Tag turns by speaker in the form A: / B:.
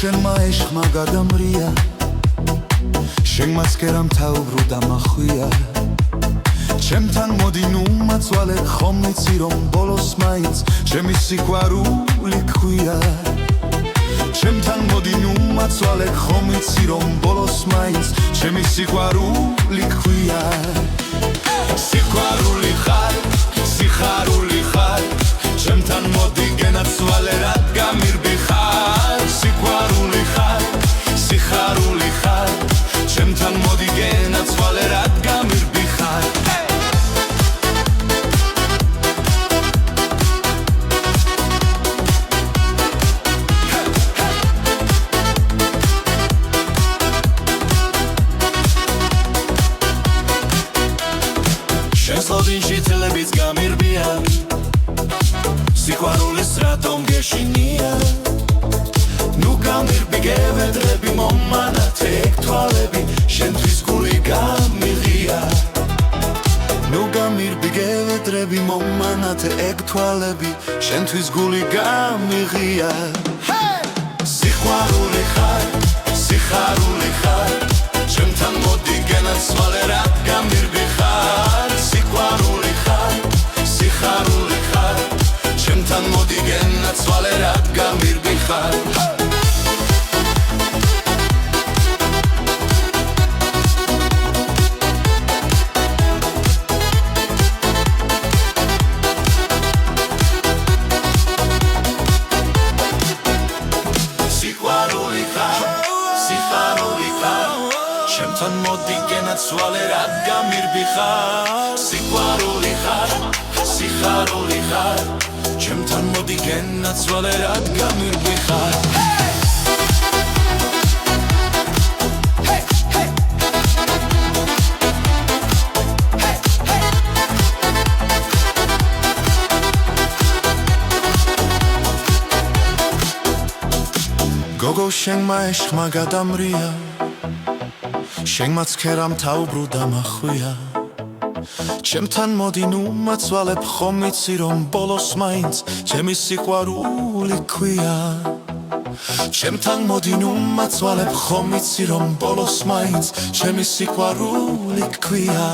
A: შენმა ეშხმა გადამრია შენმაც კერამ თავბრუ დამახვია ჩემთან მოდი ნუ მაწვალე ხომ იცი რომ ბოლოს მაინც ჩემი სიყვარული გქვია ჩემთან მოდი ნუ მაწვალე ხომ იცი რომ ბოლოს მაინც ჩემი სიყვარული გქვია სიყვარული ხარ სიხარული ხარ ჩემთან მოდი გენაცვალე რადგან მირბი ხარ სიყვარული ხარ სიხარული ხარ ჩემთან მოდი გენაცვალე რადგან მირბი ხარ შენს ლოდინში თელებიც გამირბია სიყვარულის რატომ გეშინია ნუ გამირბი გევედრები მომანათე ეგ თვალები შენთვის გული გამიღია ნუ გამირბი გევედრები მომანათე ეგ თვალები შენთვის გული გამიღია სიყვარული ხარ სიხარული ხარ ჩემთან მოდი გენაცვალე რადგან მირბი ხარ სიყვარული ხარ სიხარული ხარ ჩემთან მოდი გენაცვალე რადგან მირბი ხარ სიყვარული ხარ სიხარული ხარ ჩემთან მოდი გენაცვალე რადგან მირბი ხარ სიყვარული ხარ სიხარული ხარ ჩემთან მოდი გენაცვალე რადგან მირბი ხარ გოგო შენმა ეშხმა გადამრია შენმაც ქერამ თავბრუ დამახვია ჩემთან მოდი ნუ მაწვალებ ხომ იცი რომ ბოლოს მაინც ჩემი სიყვარული გქვია ჩემთან მოდი ნუ მაწვალებ ხომ იცი რომ ბოლოს მაინც ჩემი სიყვარული გქვია